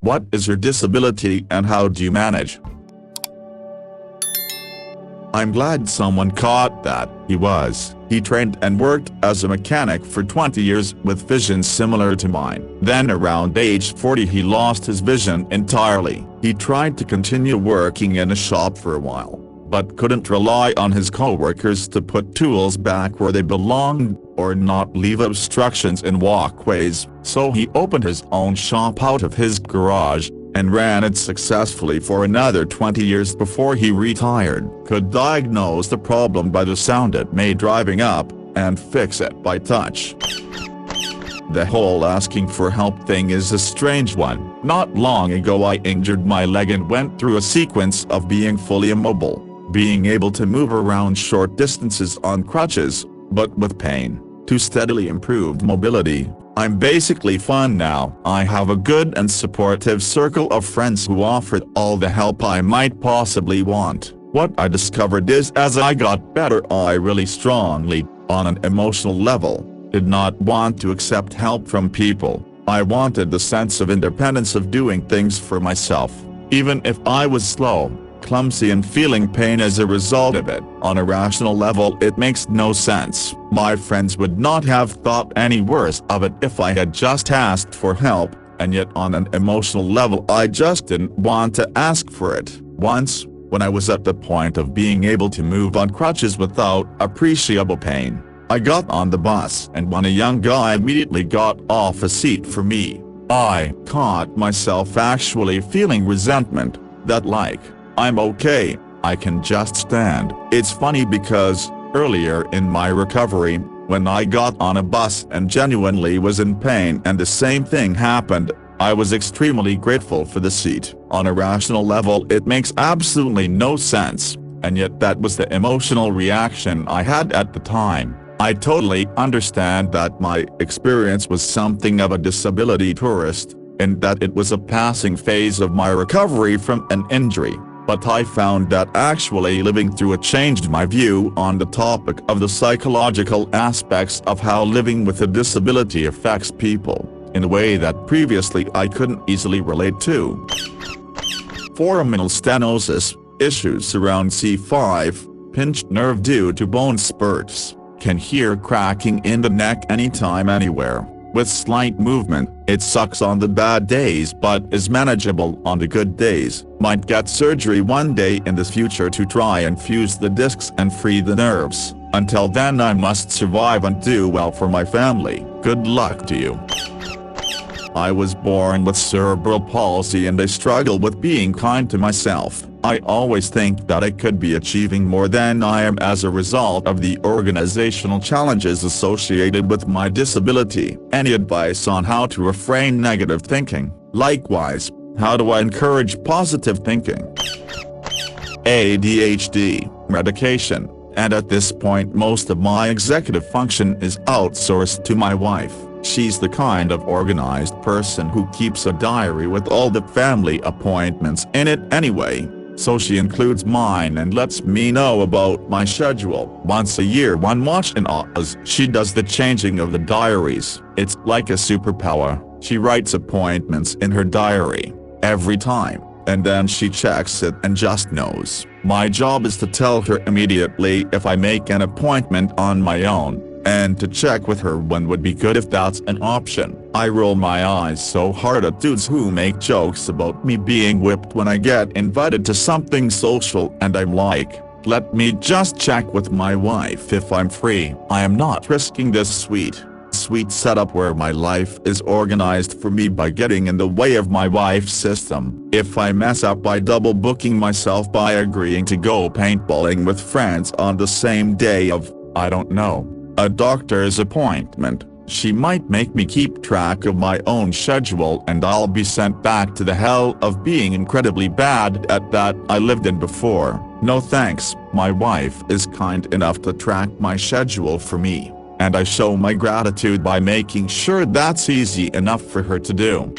What is your disability and how do you manage? I'm glad someone caught that. He trained and worked as a mechanic for 20 years with vision similar to mine. Then around age 40 he lost his vision entirely. He tried to continue working in a shop for a while, but couldn't rely on his co-workers to put tools back where they belonged, or not leave obstructions in walkways, so he opened his own shop out of his garage, and ran it successfully for another 20 years before he retired. Could diagnose the problem by the sound it made driving up, and fix it by touch. The whole asking for help thing is a strange one. Not long ago I injured my leg and went through a sequence of being fully immobile, being able to move around short distances on crutches, but with pain, to steadily improved mobility. I'm basically fine now. I have a good and supportive circle of friends who offered all the help I might possibly want. What I discovered is as I got better I really strongly, on an emotional level, did not want to accept help from people. I wanted the sense of independence of doing things for myself, even if I was slow, clumsy and feeling pain as a result of it. On a rational level it makes no sense. My friends would not have thought any worse of it if I had just asked for help, and yet on an emotional level I just didn't want to ask for it. Once, when I was at the point of being able to move on crutches without appreciable pain, I got on the bus and when a young guy immediately got off a seat for me, I caught myself actually feeling resentment, that like, I'm okay, I can just stand. It's funny because, earlier in my recovery, when I got on a bus and genuinely was in pain and the same thing happened, I was extremely grateful for the seat. On a rational level it makes absolutely no sense, and yet that was the emotional reaction I had at the time. I totally understand that my experience was something of a disability tourist, and that it was a passing phase of my recovery from an injury. But I found that actually living through it changed my view on the topic of the psychological aspects of how living with a disability affects people, in a way that previously I couldn't easily relate to. Foraminal stenosis, issues around C5, pinched nerve due to bone spurs, can hear cracking in the neck anytime anywhere. With slight movement, it sucks on the bad days but is manageable on the good days. Might get surgery one day in the future to try and fuse the discs and free the nerves. Until then I must survive and do well for my family. Good luck to you. I was born with cerebral palsy and I struggle with being kind to myself. I always think that I could be achieving more than I am as a result of the organizational challenges associated with my disability. Any advice on how to refrain negative thinking? Likewise, how do I encourage positive thinking? ADHD, medication, and at this point most of my executive function is outsourced to my wife. She's the kind of organized person who keeps a diary with all the family appointments in it anyway, so she includes mine and lets me know about my schedule. Once a year one watch in Oz, she does the changing of the diaries. It's like a superpower. She writes appointments in her diary, every time, and then she checks it and just knows. My job is to tell her immediately if I make an appointment on my own, and to check with her when would be good if that's an option. I roll my eyes so hard at dudes who make jokes about me being whipped when I get invited to something social and I'm like, let me just check with my wife if I'm free. I am not risking this sweet setup where my life is organized for me by getting in the way of my wife's system. If I mess up by double booking myself by agreeing to go paintballing with friends on the same day of, I don't know, a doctor's appointment, she might make me keep track of my own schedule and I'll be sent back to the hell of being incredibly bad at that I lived in before. No thanks. My wife is kind enough to track my schedule for me, and I show my gratitude by making sure that's easy enough for her to do.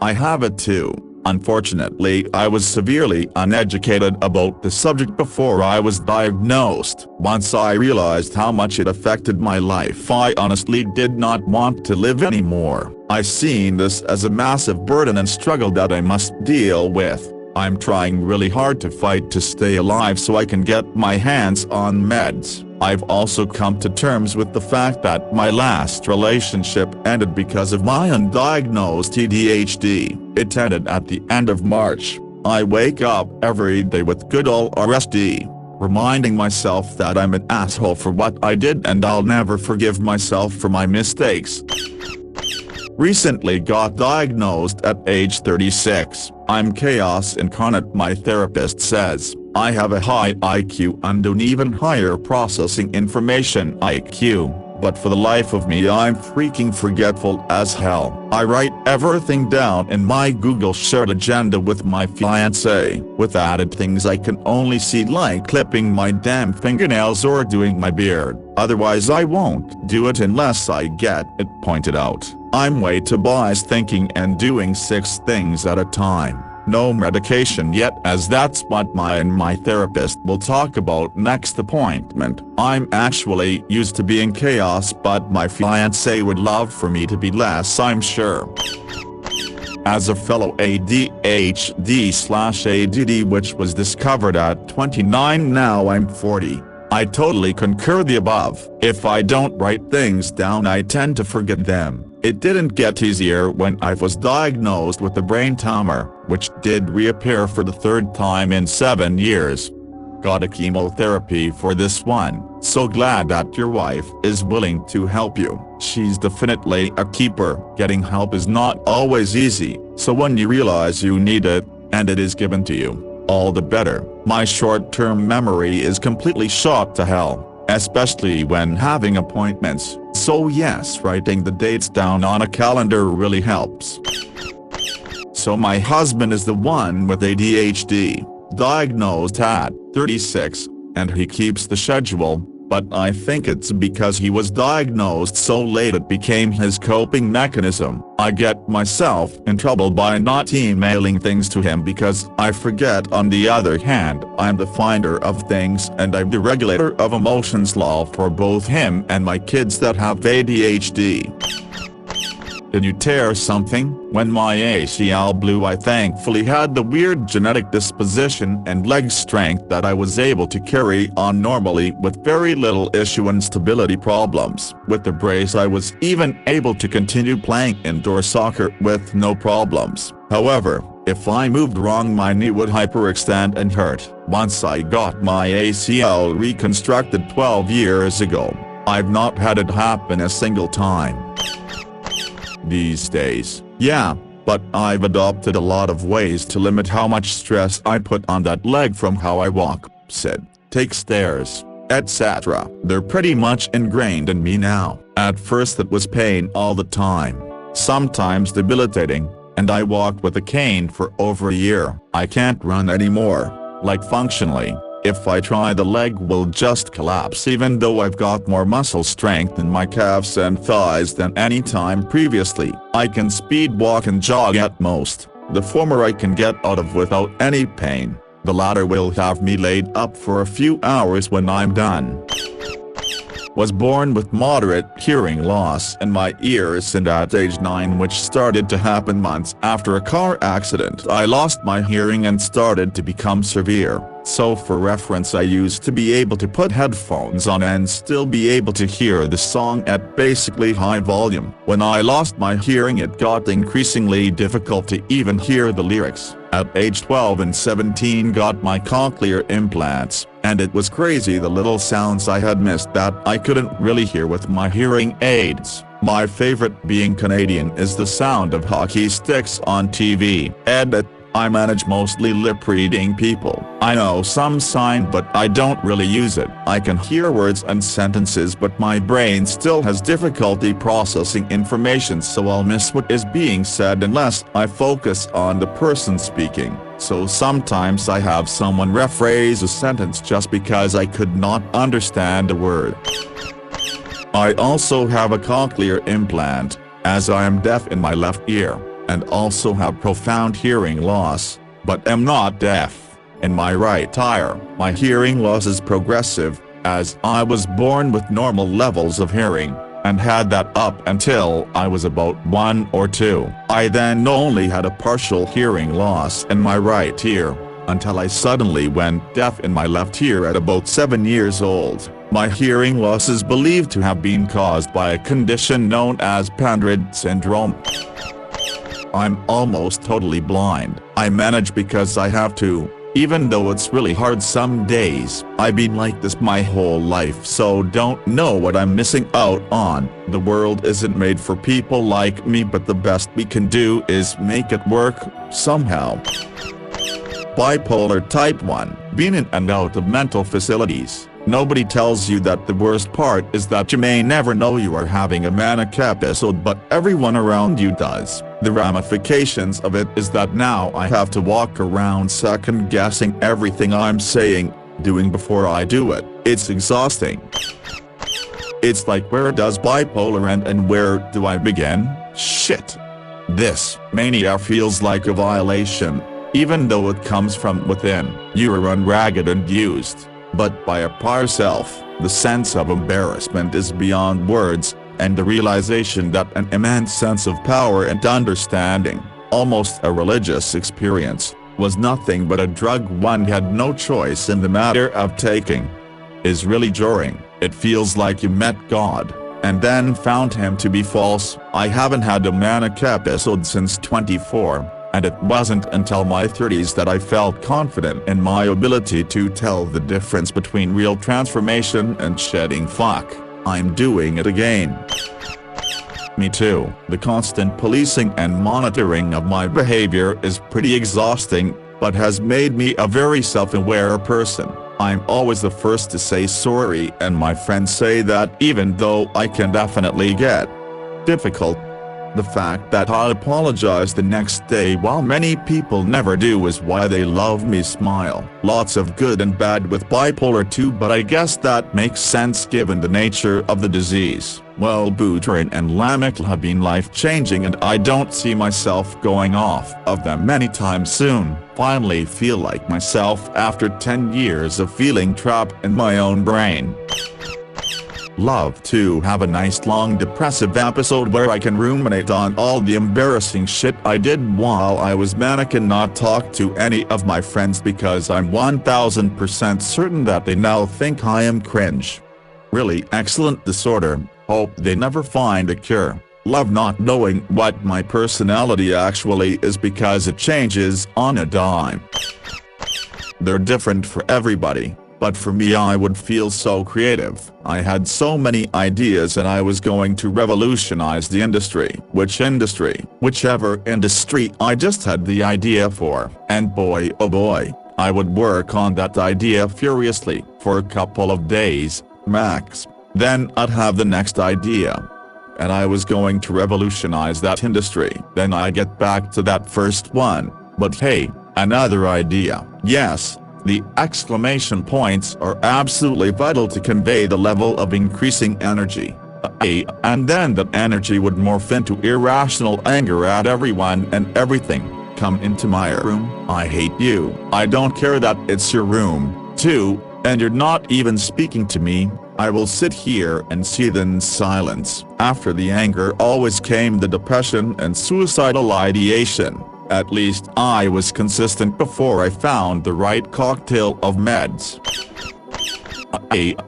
I have it too. Unfortunately, I was severely uneducated about the subject before I was diagnosed. Once I realized how much it affected my life, I honestly did not want to live anymore. I seen this as a massive burden and struggle that I must deal with. I'm trying really hard to fight to stay alive so I can get my hands on meds. I've also come to terms with the fact that my last relationship ended because of my undiagnosed ADHD. It ended at the end of March. I wake up every day with good old RSD, reminding myself that I'm an asshole for what I did and I'll never forgive myself for my mistakes. Recently got diagnosed at age 36. I'm chaos incarnate, my therapist says. I have a high IQ and an even higher processing information IQ, but for the life of me I'm freaking forgetful as hell. I write everything down in my Google shared agenda with my fiancé, with added things I can only see like clipping my damn fingernails or doing my beard. Otherwise I won't do it unless I get it pointed out. I'm way too biased thinking and doing 6 things at a time. No medication yet, as that's what my therapist will talk about next appointment. I'm actually used to being chaos, but my fiancé would love for me to be less, I'm sure. As a fellow ADHD/ADD which was discovered at 29, now I'm 40. I totally concur the above. If I don't write things down I tend to forget them. It didn't get easier when I was diagnosed with a brain tumor, which did reappear for the 3rd time in 7 years. Got a chemotherapy for this one. So glad that your wife is willing to help you. She's definitely a keeper. Getting help is not always easy, so when you realize you need it, and it is given to you, all the better. My short-term memory is completely shot to hell, especially when having appointments, so yes, writing the dates down on a calendar really helps. So my husband is the one with ADHD, diagnosed at 36, and he keeps the schedule, but I think it's because he was diagnosed so late it became his coping mechanism. I get myself in trouble by not emailing things to him because I forget. On the other hand, I'm the finder of things and I'm the regulator of emotions law for both him and my kids that have ADHD. Did you tear something? When my ACL blew, I thankfully had the weird genetic disposition and leg strength that I was able to carry on normally with very little issue and stability problems. With the brace I was even able to continue playing indoor soccer with no problems. However, if I moved wrong my knee would hyperextend and hurt. Once I got my ACL reconstructed 12 years ago, I've not had it happen a single time these days. Yeah, but I've adopted a lot of ways to limit how much stress I put on that leg, from how I walk, sit, take stairs, etc. They're pretty much ingrained in me now. At first it was pain all the time, sometimes debilitating, and I walked with a cane for over a year. I can't run anymore, like functionally. If I try the leg will just collapse even though I've got more muscle strength in my calves and thighs than any time previously. I can speed walk and jog at most. The former I can get out of without any pain. The latter will have me laid up for a few hours when I'm done. Was born with moderate hearing loss in my ears and at age 9, which started to happen months after a car accident. I lost my hearing and started to become severe. So for reference, I used to be able to put headphones on and still be able to hear the song at basically high volume. When I lost my hearing it got increasingly difficult to even hear the lyrics. At age 12 and 17 got my cochlear implants, and it was crazy the little sounds I had missed that I couldn't really hear with my hearing aids. My favorite, being Canadian, is the sound of hockey sticks on TV. Edit. I manage mostly lip-reading people. I know some sign but I don't really use it. I can hear words and sentences but my brain still has difficulty processing information, so I'll miss what is being said unless I focus on the person speaking. So sometimes I have someone rephrase a sentence just because I could not understand a word. I also have a cochlear implant, as I am deaf in my left ear, and also have profound hearing loss, but am not deaf. In my right ear, my hearing loss is progressive, as I was born with normal levels of hearing, and had that up until I was about 1 or 2. I then only had a partial hearing loss in my right ear, until I suddenly went deaf in my left ear at about 7 years old. My hearing loss is believed to have been caused by a condition known as Pandred syndrome. I'm almost totally blind. I manage because I have to, even though it's really hard some days. I've been like this my whole life, so don't know what I'm missing out on. The world isn't made for people like me, but the best we can do is make it work, somehow. Bipolar Type 1. Been in and out of mental facilities. Nobody tells you that the worst part is that you may never know you are having a manic episode, but everyone around you does. The ramifications of it is that now I have to walk around second-guessing everything I'm saying, doing before I do it. It's exhausting. It's like, where does bipolar end and where do I begin? Shit. This mania feels like a violation, even though it comes from within. You are run ragged and used, but by a prior self. The sense of embarrassment is beyond words, and the realization that an immense sense of power and understanding, almost a religious experience, was nothing but a drug one had no choice in the matter of taking, is really jarring. It feels like you met God, and then found him to be false. I haven't had a manic episode since 24. And it wasn't until my 30s that I felt confident in my ability to tell the difference between real transformation and shedding fuck. I'm doing it again. Me too. The constant policing and monitoring of my behavior is pretty exhausting, but has made me a very self-aware person. I'm always the first to say sorry, and my friends say that even though I can definitely get difficult, the fact that I'll apologize the next day while many people never do is why they love me. Smile. Lots of good and bad with bipolar 2, but I guess that makes sense given the nature of the disease. Well, Buterin and Lamictal have been life-changing, and I don't see myself going off of them anytime soon. Finally feel like myself after 10 years of feeling trapped in my own brain. Love to have a nice long depressive episode where I can ruminate on all the embarrassing shit I did while I was manic and not talk to any of my friends because I'm 1000% certain that they now think I am cringe. Really excellent disorder. Hope they never find a cure. Love not knowing what my personality actually is because it changes on a dime. They're different for everybody. But for me, I would feel so creative. I had so many ideas and I was going to revolutionize the industry. Which industry? Whichever industry I just had the idea for. And boy oh boy, I would work on that idea furiously for a couple of days, max. Then I'd have the next idea. And I was going to revolutionize that industry. Then I get back to that first one. But hey, another idea. Yes. The exclamation points are absolutely vital to convey the level of increasing energy. And then that energy would morph into irrational anger at everyone and everything. Come into my room, I hate you. I don't care that it's your room, too, and you're not even speaking to me. I will sit here and seethe in silence. After the anger always came the depression and suicidal ideation. At least I was consistent before I found the right cocktail of meds.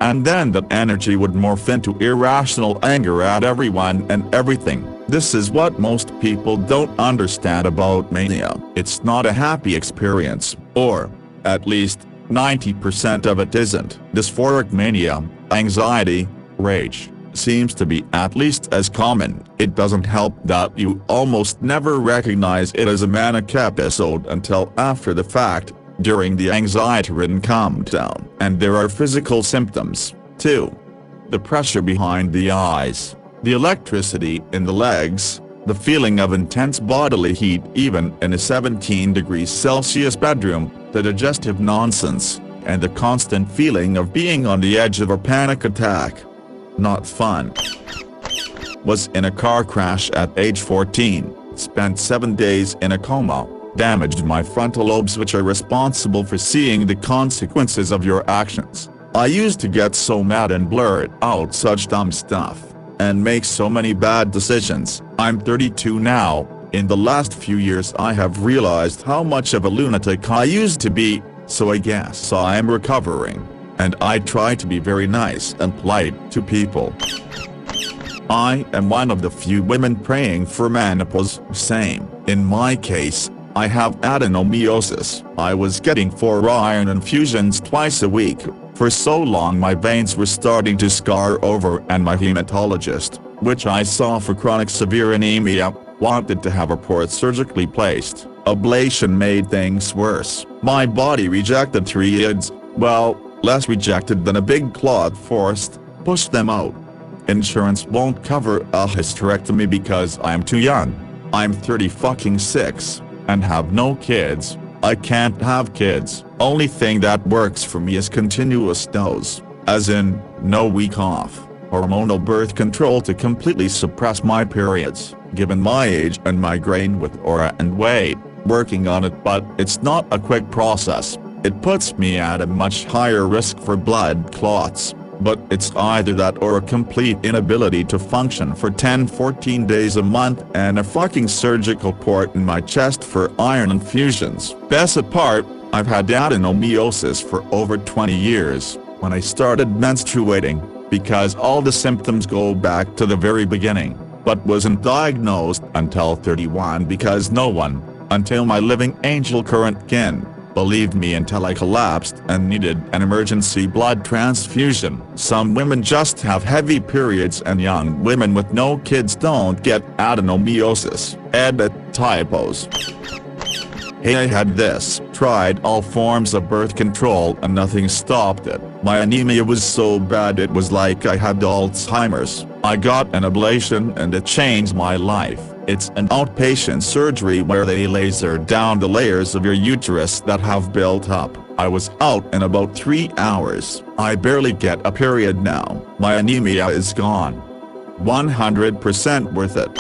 And then that energy would morph into irrational anger at everyone and everything. This is what most people don't understand about mania. It's not a happy experience, or, at least, 90% of it isn't. Dysphoric mania, anxiety, rage, seems to be at least as common. It doesn't help that you almost never recognize it as a manic episode until after the fact, during the anxiety-ridden calm down. And there are physical symptoms, too. The pressure behind the eyes, the electricity in the legs, the feeling of intense bodily heat even in a 17°C bedroom, the digestive nonsense, and the constant feeling of being on the edge of a panic attack. Not fun. Was in a car crash at age 14, spent 7 days in a coma, damaged my frontal lobes which are responsible for seeing the consequences of your actions. I used to get so mad and blurt out such dumb stuff. and make so many bad decisions. I'm 32 now. In the last few years I have realized how much of a lunatic I used to be, so I guess I am recovering. And I try to be very nice and polite to people. I am one of the few women praying for menopause. Same. In my case, I have adenomyosis. I was getting 4 iron infusions twice a week. For so long my veins were starting to scar over, and my hematologist, which I saw for chronic severe anemia, wanted to have a port surgically placed. Ablation made things worse. My body rejected 3 ids, well, less rejected than a big clot forced. Push them out. Insurance won't cover a hysterectomy because I'm too young. I'm 36 and have no kids. I can't have kids. Only thing that works for me is continuous dose, as in, no week off. Hormonal birth control to completely suppress my periods, given my age and migraine with aura and weight. Working on it, but it's not a quick process. It puts me at a much higher risk for blood clots. But it's either that or a complete inability to function for 10-14 days a month and a fucking surgical port in my chest for iron infusions. Best apart, I've had adenomyosis for over 20 years, when I started menstruating, because all the symptoms go back to the very beginning, but wasn't diagnosed until 31 because no one, until my living angel current kin, believed me until I collapsed and needed an emergency blood transfusion. Some women just have heavy periods and young women with no kids don't get adenomyosis. Edit typos. Hey, I had this. Tried all forms of birth control and nothing stopped it. My anemia was so bad it was like I had Alzheimer's. I got an ablation and it changed my life. It's an outpatient surgery where they laser down the layers of your uterus that have built up. I was out in about 3 hours. I barely get a period now. My anemia is gone. 100% worth it.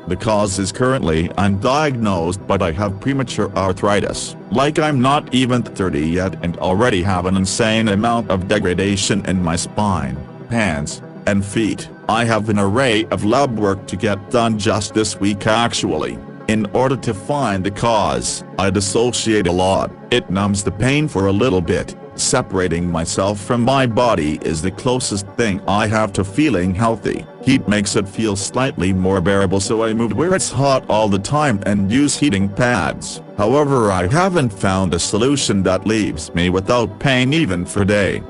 The cause is currently undiagnosed, but I have premature arthritis. Like I'm not even 30 yet and already have an insane amount of degradation in my spine, hands, and feet. I have an array of lab work to get done just this week actually. In order to find the cause, I dissociate a lot. It numbs the pain for a little bit. Separating myself from my body is the closest thing I have to feeling healthy. Heat makes it feel slightly more bearable, so I move where it's hot all the time and use heating pads. However, I haven't found a solution that leaves me without pain even for a day.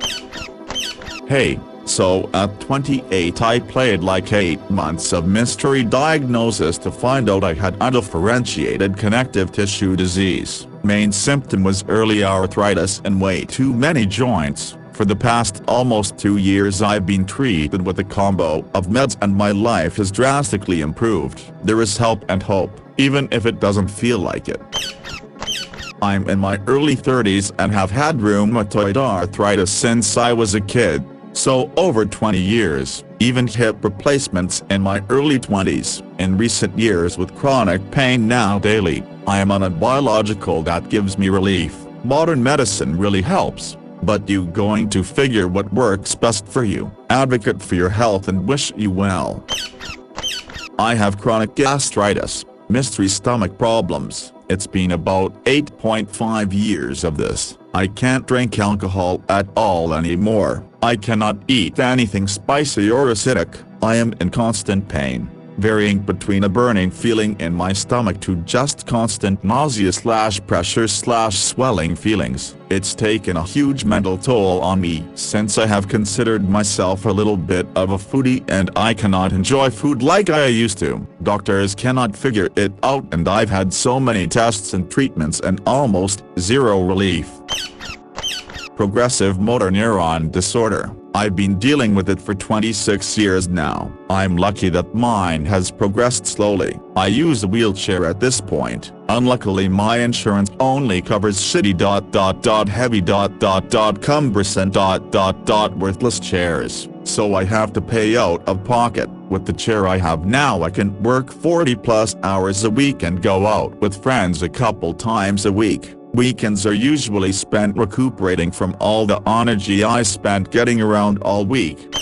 Hey. So at 28 I played like 8 months of mystery diagnosis to find out I had undifferentiated connective tissue disease. Main symptom was early arthritis and way too many joints. For the past almost 2 years I've been treated with a combo of meds and my life has drastically improved. There is help and hope, even if it doesn't feel like it. I'm in my early 30s and have had rheumatoid arthritis since I was a kid. So over 20 years, even hip replacements in my early 20s. In recent years with chronic pain now daily, I am on a biological that gives me relief. Modern medicine really helps, but you going to figure what works best for you. Advocate for your health and wish you well. I have chronic gastritis, mystery stomach problems. It's been about 8.5 years of this. I can't drink alcohol at all anymore. I cannot eat anything spicy or acidic. I am in constant pain, varying between a burning feeling in my stomach to just constant nausea/pressure/swelling feelings. It's taken a huge mental toll on me since I have considered myself a little bit of a foodie and I cannot enjoy food like I used to. Doctors cannot figure it out and I've had so many tests and treatments and almost zero relief. Progressive motor neuron disorder. I've been dealing with it for 26 years now. I'm lucky that mine has progressed slowly. I use a wheelchair at this point. Unluckily my insurance only covers shitty ... heavy ... cumbersome ... worthless chairs. So I have to pay out of pocket. With the chair I have now I can work 40+ hours a week and go out with friends a couple times a week. Weekends are usually spent recuperating from all the energy I spent getting around all week.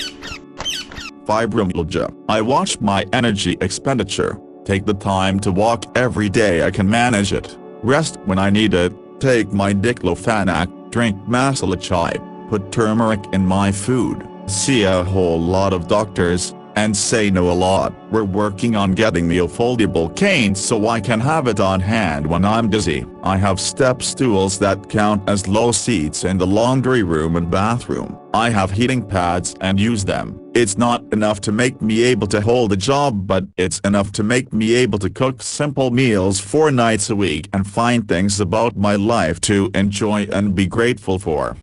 Fibromyalgia. I watch my energy expenditure, take the time to walk every day I can manage it, rest when I need it, take my diclofenac, drink masala chai, put turmeric in my food, see a whole lot of doctors, and say no a lot. We're working on getting me a foldable cane so I can have it on hand when I'm dizzy. I have step stools that count as low seats in the laundry room and bathroom. I have heating pads and use them. It's not enough to make me able to hold a job, but it's enough to make me able to cook simple meals 4 nights a week and find things about my life to enjoy and be grateful for.